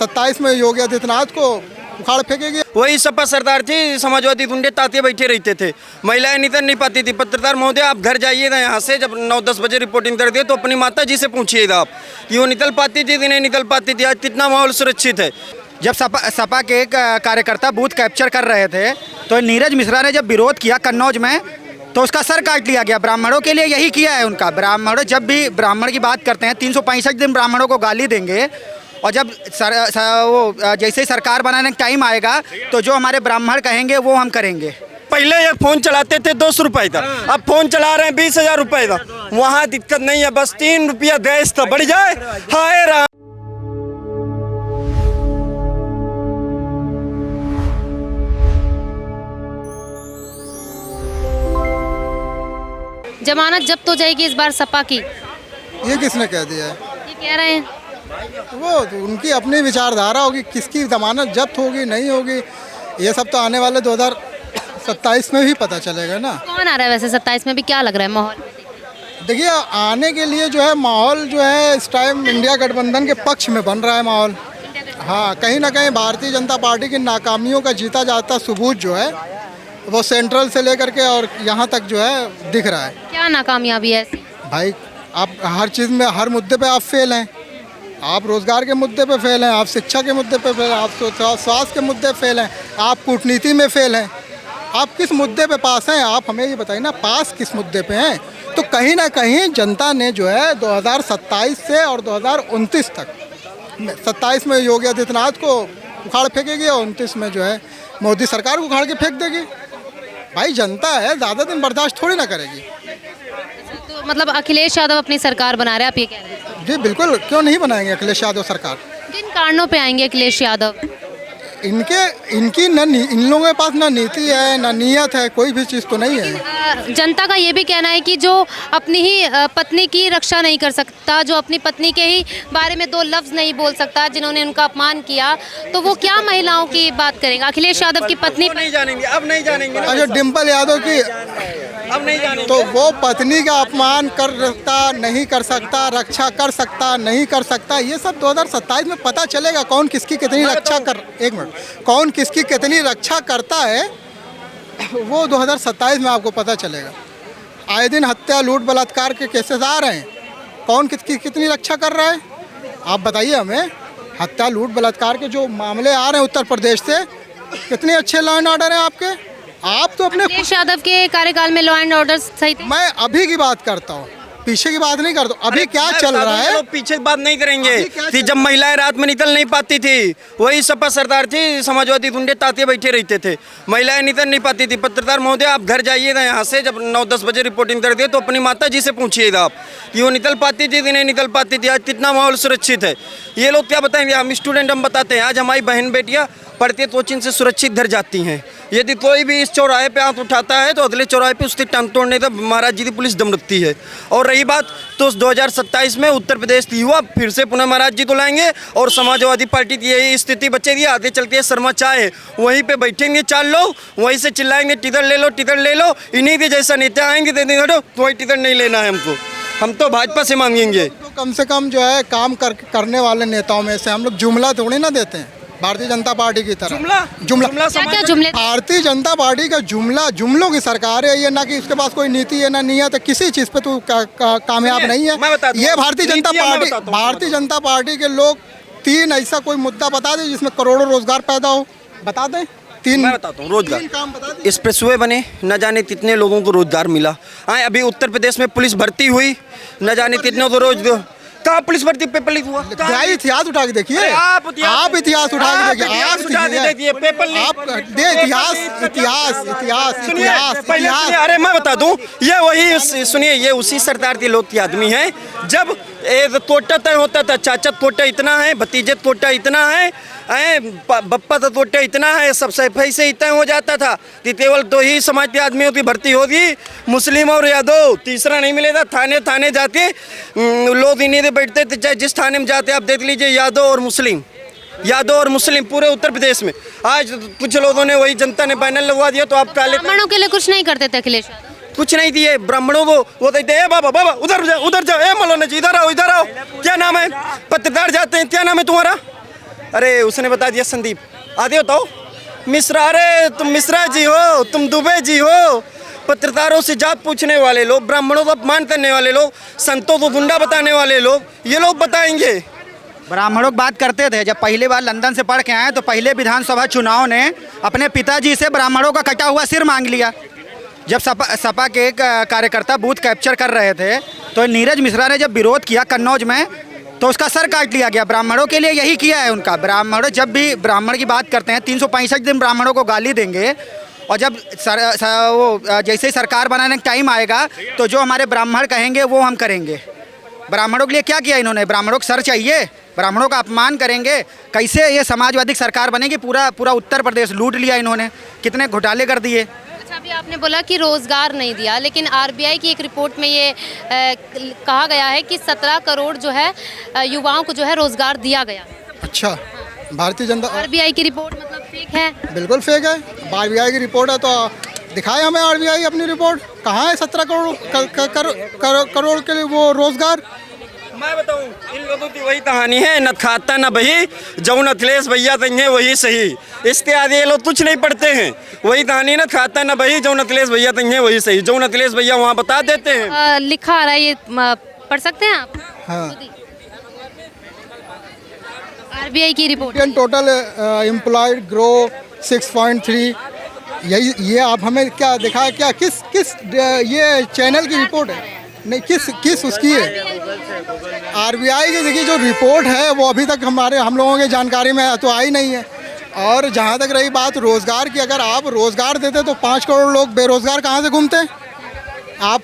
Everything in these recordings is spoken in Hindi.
27 में योगी आदित्यनाथ को उखाड़ फेंकेगी। वही सपा सरदार थी, समाजवादी गुंडे ताते बैठे रहते थे, महिलाएं निकल नहीं पाती थी। पत्रकार महोदय आप घर जाइएगा यहाँ से, जब 9-10 बजे रिपोर्टिंग कर दिए तो अपनी माता जी से पूछिएगा आप कि वो निकल पाती थी कि नहीं निकल पाती थी। आज कितना माहौल सुरक्षित है। जब सपा के कार्यकर्ता बूथ कैप्चर कर रहे थे तो नीरज मिश्रा ने जब विरोध किया कन्नौज में तो उसका सर काट लिया गया। ब्राह्मणों के लिए यही किया है उनका। ब्राह्मण जब भी ब्राह्मण की बात करते हैं 365 दिन ब्राह्मणों को गाली देंगे, और जब वो जैसे ही सरकार बनाने का टाइम आएगा तो जो हमारे ब्राह्मण कहेंगे वो हम करेंगे। पहले ये फोन चलाते थे 200 रुपये था, अब फोन चला रहे हैं 20,000 रुपये था। वहाँ दिक्कत नहीं है, बस 3 रुपया गैस तो बढ़ जाए। हाय राम। जमानत जब्त हो जाएगी इस बार सपा की, ये किसने कह दिया है? ये कह रहे हैं। वो तो उनकी अपनी विचारधारा होगी, किसकी जमानत जब्त होगी नहीं होगी, ये सब तो आने वाले 2027 में भी पता चलेगा ना। कौन आ रहा है वैसे 27 में भी, क्या लग रहा है माहौल? देखिए आने के लिए जो है माहौल जो है इस टाइम इंडिया गठबंधन के पक्ष में बन रहा है माहौल। हाँ, कहीं ना कहीं भारतीय जनता पार्टी की नाकामियों का जीता जाता सबूत जो है वो सेंट्रल से लेकर के और यहाँ तक जो है दिख रहा है। क्या नाकामयाबी है ऐसी? भाई आप हर चीज़ में हर मुद्दे पे आप फेल हैं। आप रोज़गार के मुद्दे पे फेल हैं, आप शिक्षा के मुद्दे पे फेल हैं, आप स्वास्थ्य के मुद्दे फेल हैं, आप कूटनीति में फेल हैं। आप किस मुद्दे पे पास हैं? आप हमें ये बताइए ना, पास किस मुद्दे पे हैं? तो कहीं ना कहीं जनता ने जो है 2027 से और 2029 तक, 27 में योगी आदित्यनाथ को उखाड़ फेंकेगी और 29 में जो है मोदी सरकार को उखाड़ के फेंक देगी। भाई जनता है, ज़्यादा दिन बर्दाश्त थोड़ी ना करेगी। तो मतलब अखिलेश यादव अपनी सरकार बना रहे हैं, आप ये कह रहे हैं? जी बिल्कुल, क्यों नहीं बनाएंगे अखिलेश यादव सरकार? किन कारणों पे आएंगे अखिलेश यादव? इनकी इन लोगों के पास ना नीति है ना नीयत है, कोई भी चीज़ तो नहीं है। जनता का ये भी कहना है कि जो अपनी ही पत्नी की रक्षा नहीं कर सकता, जो अपनी पत्नी के ही बारे में 2 लफ्ज़ नहीं बोल सकता, जिन्होंने उनका अपमान किया, तो वो क्या महिलाओं की बात करेंगे? अखिलेश यादव की पत्नी नहीं जानेंगे, अब नहीं जानेंगे। अच्छा, डिम्पल यादव की अब नहीं जानेंगे। तो वो पत्नी का अपमान कर सकता नहीं कर सकता, रक्षा कर सकता नहीं कर सकता, ये सब 2027 में पता चलेगा कौन किसकी कितनी रक्षा कर। एक मिनट, कौन किसकी कितनी रक्षा करता है वो 2027 में आपको पता चलेगा। आए दिन हत्या लूट बलात्कार के केसेस आ रहे हैं, कौन किसकी कितनी रक्षा कर रहा है आप बताइए हमें। हत्या लूट बलात्कार के जो मामले आ रहे हैं उत्तर प्रदेश से, कितने अच्छे लॉ एंड ऑर्डर हैं आपके। आप तो अपने अखिलेश यादव के कार्यकाल में लॉ एंड ऑर्डर सही थे। मैं अभी की बात करता हूँ, पीछे की बात नहीं करता। अभी क्या चल रहा है? लोग पीछे की बात नहीं करेंगे कि जब महिलाएं रात में निकल नहीं पाती थी, वही सपा सरदार थी, समाजवादी गुंडे ताते बैठे रहते थे, महिलाएं निकल नहीं पाती थी। पत्रकार महोदय आप घर जाइएगा यहाँ से, जब 9-10 बजे रिपोर्टिंग कर दिए तो अपनी माता जी से पूछिएगा आप कि वो निकल पाती थी कि नहीं निकल पाती थी। आज कितना माहौल सुरक्षित है। ये लोग क्या बताएंगे? हम स्टूडेंट हम बताते हैं, आज हमारी बहन बेटियाँ पढ़ती कोचिंग से सुरक्षित घर जाती हैं। यदि कोई भी इस चौराहे पे हाथ उठाता है तो अगले चौराहे पे उसकी टांग तोड़ने तक महाराज जी की पुलिस दम रखती है। और रही बात तो 2027 में उत्तर प्रदेश की युवा फिर से पुनः महाराज जी को लाएंगे और समाजवादी पार्टी की यही स्थिति बचेगी। आगे चलती है शर्मा चाहे वहीं पे बैठेंगे 4 लोग, वहीं से चिल्लाएंगे टिकट ले लो टिकट ले लो। इन्हीं के जैसा नेता आएंगे दे देंगे तो वही टिकट नहीं लेना है हमको, हम तो भाजपा से मांगेंगे। तो कम से कम जो है काम करने वाले नेताओं में से हम लोग जुमला थोड़ी ना देते हैं भारतीय जनता पार्टी की तरह। जुमला क्या जुमले? भारतीय जनता पार्टी का जुमलों की सरकार है ये, ना कि उसके पास कोई नीति है ना नीयत है, किसी चीज पे तो कामयाब नहीं है। ये भारतीय जनता पार्टी के लोग 3 ऐसा कोई मुद्दा बता दें जिसमें करोड़ों रोजगार पैदा हो, बता दें। 3 मैं बताता हूँ रोजगार। 3 काम बता दें। एक्सप्रेसवे बने, न जाने कितने लोगों को रोजगार मिला। हाँ, अभी उत्तर प्रदेश में पुलिस भर्ती हुई, न जाने कितनों को रोज। कहाँ पुलिस भर्ती पेपर लीक हुआ? इतिहास उठा के देखिए, आप इतिहास उठा के देखिए, इतिहास। अरे मैं बता दूं, ये वही सुनिए, ये उसी सरदार के लोग के आदमी हैं। जब तोटा तय होता था, चाचा तोटा इतना है, भतीजे तोटा इतना है, बप्पा तो तोटा इतना है, सब सफाई से इतना हो जाता था कि केवल 2 ही समाज के आदमियों की भर्ती होगी, मुस्लिम और यादव, तीसरा नहीं मिलेगा। थाने जाते लोग इन्हीं से बैठते थे, चाहे जिस थाने में जाते आप देख लीजिए, यादव और मुस्लिम पूरे उत्तर प्रदेश में। आज कुछ लोगों ने, वही जनता ने बैनर लगवा दिया तो आप काले ब्राह्मणों के लिए कुछ नहीं करते थे अखिलेश यादव? कुछ नहीं दिए ब्राह्मणों को। वो कहते हैं बाबा उधर जाओ, ए मौलाना जी इधर आओ, क्या नाम है? पत्रकार जाते हैं, क्या नाम है तुम्हारा? अरे उसने बता दिया संदीप, आधे बताओ मिश्रा, अरे तुम मिश्रा जी हो, तुम दुबे जी हो। पत्रकारों से जात पूछने वाले लोग, ब्राह्मणों को अपमान करने वाले लोग, संतों को गुंडा बताने वाले लोग, ये लोग बताएंगे। ब्राह्मणों की बात करते थे, जब पहली बार लंदन से पढ़ के आए तो पहले विधानसभा चुनाव ने अपने पिताजी से ब्राह्मणों का कटा हुआ सिर मांग लिया। जब सपा के एक कार्यकर्ता बूथ कैप्चर कर रहे थे तो नीरज मिश्रा ने जब विरोध किया कन्नौज में तो उसका सर काट लिया गया। ब्राह्मणों के लिए यही किया है उनका। ब्राह्मण जब भी ब्राह्मण की बात करते हैं 365 दिन ब्राह्मणों को गाली देंगे, और जब वो जैसे ही सरकार बनाने का टाइम आएगा तो जो हमारे ब्राह्मण कहेंगे वो हम करेंगे। ब्राह्मणों के लिए क्या किया इन्होंने? ब्राह्मणों को सर चाहिए, ब्राह्मणों का अपमान करेंगे। कैसे ये समाजवादी सरकार बनेगी? पूरा उत्तर प्रदेश लूट लिया इन्होंने, कितने घोटाले कर दिए। अच्छा, अभी आपने बोला कि रोज़गार नहीं दिया, लेकिन आरबीआई की एक रिपोर्ट में ये कहा गया है कि 17 करोड़ जो है युवाओं को जो है रोज़गार दिया गया। अच्छा, भारतीय जनता आरबीआई की रिपोर्ट मतलब फेक है? बिल्कुल फेक है। आरबीआई की रिपोर्ट है तो दिखाए हमें आरबीआई अपनी रिपोर्ट। कहाँ है 17 करोड़ के लिए वो रोज़गार? मैं बताऊं, इन लोगों की वही कहानी है, न खाता न बही, जौन अखिलेश भैया तंगे वही सही। इसके आगे ये लोग कुछ नहीं पढ़ते हैं। वही कहानी, न खाता न बही, जौन अखिलेश भैया तंगे वही सही। जौन अखिलेश भैया वहाँ बता देते हैं। लिखा आ रहा है, ये पढ़ सकते हैं आप? हाँ। आरबीआई की report. Indian total employed grow 6.3। यही ये आप हमें क्या दिखा, क्या किस ये चैनल की रिपोर्ट है? नहीं, किस उसकी है? आरबीआई की देखिए जो रिपोर्ट है वो अभी तक हम लोगों के जानकारी में तो आई नहीं है। और जहाँ तक रही बात रोज़गार की, अगर आप रोज़गार देते तो 5 करोड़ लोग बेरोज़गार कहाँ से घूमते? आप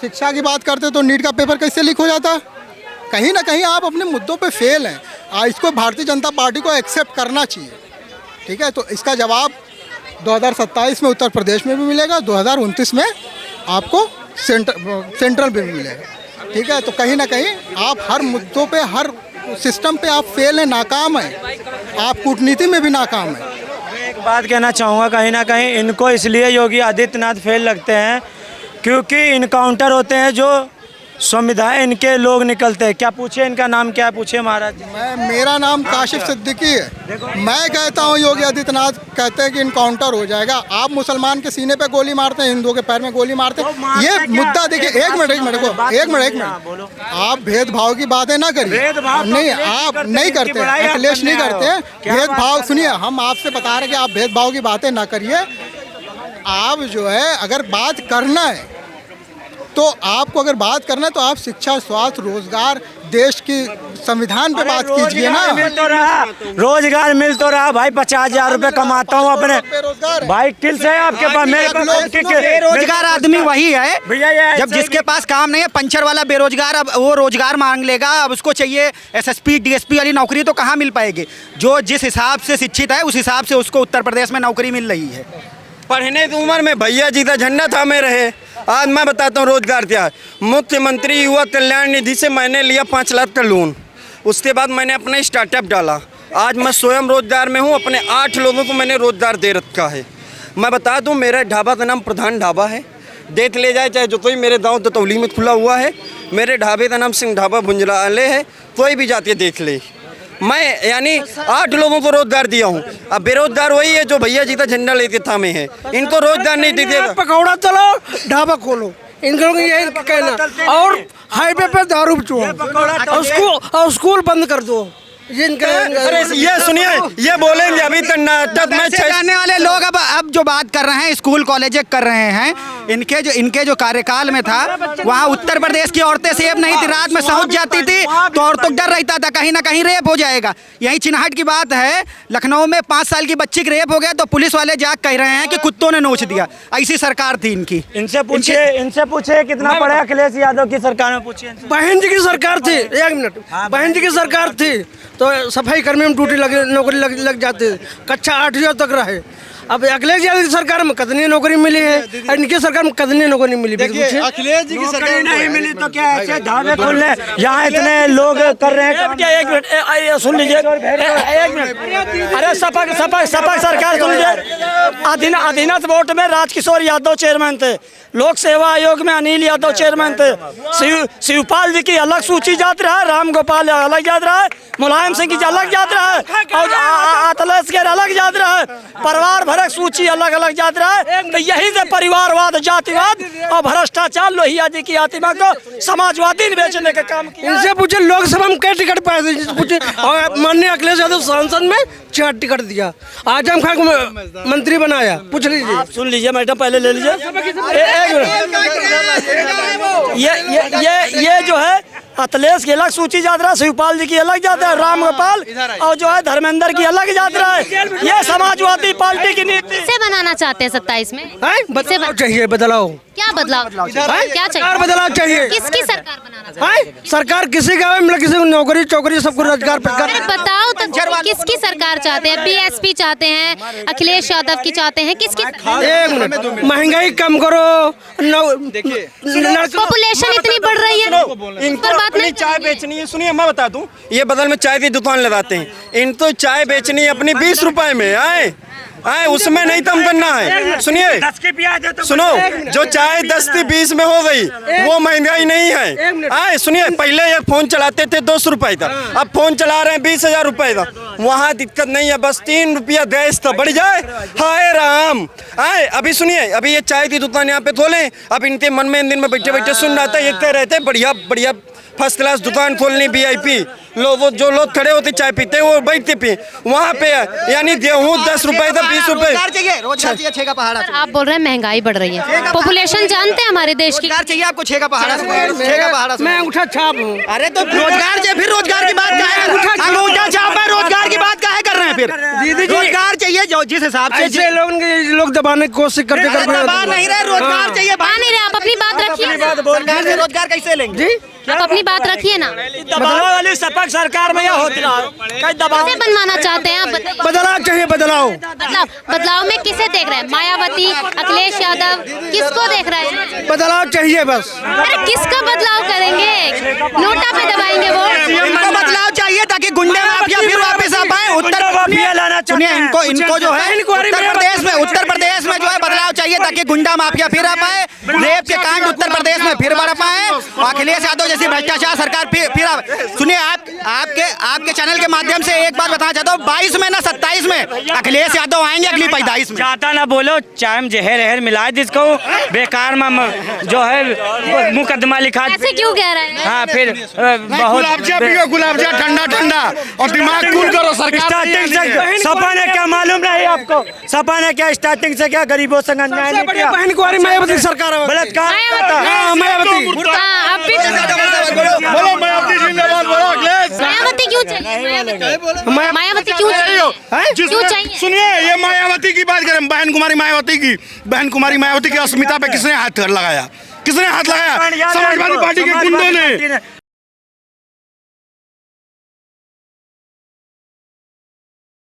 शिक्षा की बात करते तो नीट का पेपर कैसे लीक हो जाता? कहीं ना कहीं आप अपने मुद्दों पे फेल हैं। इसको भारतीय जनता पार्टी को एक्सेप्ट करना चाहिए। ठीक है, तो इसका जवाब 2027 में उत्तर प्रदेश में भी मिलेगा, 2029 में आपको सेंट्रल में भी मिलेगा। ठीक है, तो कहीं ना कहीं आप हर मुद्दों पे, हर सिस्टम पे आप फेल हैं, नाकाम हैं। आप कूटनीति में भी नाकाम हैं। मैं एक बात कहना चाहूँगा, कहीं ना कहीं इनको इसलिए योगी आदित्यनाथ फेल लगते हैं क्योंकि इनकाउंटर होते हैं जो संविधान इनके लोग निकलते हैं। क्या पूछे, इनका नाम क्या है? पूछे महाराज। मेरा नाम काशिफ सिद्दीकी है। मैं कहता हूँ योगी आदित्यनाथ कहते हैं कि इनकाउंटर हो जाएगा। आप मुसलमान के सीने पे गोली मारते हैं, हिंदुओं के पैर में गोली मारते हैं। ये मुद्दा देखिए, एक मिनट आप भेदभाव की बातें ना करिए। नहीं, आप नहीं करते, अखिलेश नहीं करते भेदभाव। सुनिए, हम आपसे बता रहे हैं कि आप भेदभाव की बातें ना करिए। आप जो है अगर बात करना है तो आपको, अगर बात करना है तो आप शिक्षा, स्वास्थ्य, रोजगार, देश की संविधान पे बात कीजिए ना। रोजगार मिल तो रहा भाई, 50,000 रुपए कमाता हूँ अपने भाई। किल से आपके पास, मेरे पास बेरोजगार आदमी वही है भैया, जब जिसके पास काम नहीं है, पंचर वाला बेरोजगार, अब वो रोजगार मांग लेगा। अब उसको चाहिए एसएसपी डीएसपी वाली नौकरी, तो कहाँ मिल पाएगी? जो जिस हिसाब से शिक्षित है उस हिसाब से उसको उत्तर प्रदेश में नौकरी मिल रही है। पढ़ने की उम्र में भैया जी का झंडा थामे रहे। आज मैं बताता हूँ रोजगार क्या है। मुख्यमंत्री युवा कल्याण निधि से मैंने लिया 5 लाख का लोन। उसके बाद मैंने अपना स्टार्टअप डाला। आज मैं स्वयं रोजगार में हूँ। अपने 8 लोगों को मैंने रोजगार दे रखा है। मैं बता दूँ, मेरा ढाबा का नाम प्रधान ढाबा है। देख ले जाए चाहे जो कोई, मेरे गाँव दतौली में खुला हुआ है। मेरे ढाबे का नाम सिंह ढाबा भुंजराले है, कोई भी जाके देख ले। मैं यानी 8 लोगों को रोजगार दिया हूँ। अब बेरोजगार वही है जो भैया जी का झंडा लेके थामे है। इनको रोजगार नहीं दीजिएगा। पकौड़ा चलो, ढाबा खोलो, इनको यही कहना। और हाईवे पे दारू बेचो, और स्कूल बंद कर दो। अरे ये सुनिए, ये बोलेंगे अभी कर्नाटक में जाने वाले लोग अब जो बात कर रहे हैं, स्कूल कॉलेज कर रहे हैं, इनके जो कार्यकाल में था वहाँ उत्तर प्रदेश की औरतें सेफ नहीं थी। रात में सहुत जाती थी तो औरतों को डर रहता था कहीं ना कहीं रेप हो जाएगा। यही चिन्हाट की बात है, लखनऊ में 5 साल की बच्ची की रेप हो गया तो पुलिस वाले जाग कह रहे हैं कि कुत्तों ने नोच दिया। ऐसी सरकार थी इनकी। इनसे पूछे कितना पढ़े अखिलेश यादव की सरकार में? पूछिए। बहन जी की सरकार थी, 1 मिनट, बहन जी की सरकार थी तो सफाई कर्मी में ड्यूटी नौकरी लग जाती, कक्षा 8वीं तक रहे। अब अखिलेश यादव की सरकार में कितनी नौकरी मिली है और इनकी सरकार में कितनी नौकरी मिली? देखिए अखिलेश जी की सरकार नहीं मिली तो क्या ऐसे ढाबे खोल रहे हैं? यहाँ इतने लोग कर रहे हैं। एक मिनट सुन लीजिए, एक मिनट। अरे सपा सरकार सुन लीजिए। अधीनस्थ बोर्ड में राजकिशोर यादव चेयरमैन थे, लोक सेवा आयोग में अनिल यादव चेयरमैन थे, शिवपाल जी की अलग सूची जात रहा है, राम गोपाल अलग जात रहा है, मुलायम सिंह की अलग जात रहा है और अखिलेश के अलग जात रहा है, परिवार भरक सूची अलग अलग जात रहा है। तो यही से परिवारवाद, जातिवाद और भ्रष्टाचार लोहिया जी की आत्मा को समाजवादी बेचने का काम किया। इनसे पूछे लोकसभा में क्या टिकट पाए थे, पूछे। और माननीय अखिलेश यादव सांसद में 4 टिकट दिया, आजम खान को मंत्री बनाया, पूछ लीजिए। आप सुन लीजिए मैडम, पहले ले लीजिए। ये जो है अखिलेश की अलग सूची जात रहा है, शिवपाल जी की अलग जात है, राम गोपाल और जो है धर्मेंद्र की अलग जात रहा है। ये समाजवादी पार्टी की नीति से बनाना चाहते हैं 27 में? बदलाव चाहिए, बदलाव। क्या बदलाव? क्या चाहिए? बदलाव चाहिए। किसकी सरकार बनाना चाहते हैं? सरकार किसी का मतलब किसी को नौकरी चौकरी सबको रोजगार अरे बताओ तो, किसकी सरकार चाहते हैं? बीएसपी चाहते हैं, अखिलेश यादव की चाहते हैं, किसकी? एक मिनट, महंगाई कम करो। पॉपुलेशन इतनी बढ़ रही है, इनको अपनी चाय बेचनी है। सुनिए मैं बता दूं, ये बदल में चाय की दुकान लगाते हैं, इन तो चाय बेचनी है अपनी 20 रुपए में। आए उसमें नहीं कम करना है। सुनिए सुनो, जो चाय 10 थी 20 में हो गई, वो महंगाई नहीं है। आए सुनिए, पहले एक फोन चलाते थे 200 रुपए का, अब फोन चला रहे हैं 20,000 रुपए का। वहाँ दिक्कत नहीं है, बस 3 रुपया गैस तो बढ़ जाए। हाय राम। आए अभी सुनिए, अभी ये चाय की दुकान यहाँ पे खोले, अब इनके मन में इन दिन में बैठे बैठे सुन रहा था, ये कह रहे थे बढ़िया बढ़िया फर्स्ट क्लास दुकान खोलनी, VIP लोग, वो जो लोग खड़े होते चाय पीते वो बैठते पिए वहाँ पे, यानी गेहूँ 10 रुपए था 20 रुपए। रोजगार चाहिए 6 का पहाड़ा से। आप बोल रहे हैं महंगाई बढ़ रही है, पॉपुलेशन जानते हैं हमारे देश की। रोजगार चाहिए आपको 6 का पहाड़ा से, 6 का पहाड़ा से। मैं अंगूठा छाप हूँ। अरे तो रोजगार चाहिए, फिर रोजगार की बात क्या है? अंगूठा छाप है, रोजगार की बात काहे कर रहे हैं फिर? दीदी जी, रोजगार चाहिए जो जिस हिसाब से ऐसे लोग दबाने की कोशिश करते दबा नहीं रहे, रोजगार चाहिए। हाँ नहीं रहे, आप अपनी बात रखिए ना। सरकार से रोजगार कैसे लेंगे जी? आप अपनी बात रखिए ना। दबाव वाली सपा सरकार में यह होती रहा, कहीं दबाव किसे बनवाना चाहते हैं आप? बदलाव चाहिए, बदलाव। बदलाव में किसे देख रहे हैं? मायावती, अखिलेश यादव, किसको देख रहे हैं? बदलाव चाहिए बस। अरे किसका बदलाव करेंगे? नोटा पे दबाएंगे वो? इनको बदलाव चाहिए ताकि गुंडे माफिया फिर वापस आ पाए। सुनिए, इनको जो है उत्तर प्रदेश में जो है बदलाव चाहिए ताकि गुंडा माफिया फिर आ पाए, रेप के कांड उत्तर प्रदेश में फिर बढ़ पाए, अखिलेश यादव जैसी भ्रष्टाचार सरकार फिर। सुनिए, आपके चैनल के माध्यम से एक बात बताना चाहता हूँ, 22 में ना 27 में अखिलेश यादव आएंगे, अगली पैदाइश में। जाता ना बोलो, चाय में जहर मिलाए जिसको बेकार में जो है मुकदमा लिखा। ऐसे क्यों कह रहे हैं? हाँ फिर बहुत गुलाब जा ठंडा और दिमाग कूल करो। सरकार स्टार्टिंग से सपा ने क्या मालूम नहीं आपको? सपा ने क्या स्टार्टिंग से क्या गरीबों से अन्याय नहीं किया? बहन कुंवारी मायावती सरकार है। बलात्कार मायावती क्यों चाहिए? मायावती क्यों चाहिए? क्यों चाहिए? सुनिए, ये मायावती की बात करें, बहन कुमारी मायावती की अस्मिता पे किसने हाथ लगाया? समाजवादी पार्टी के गुंडों ने।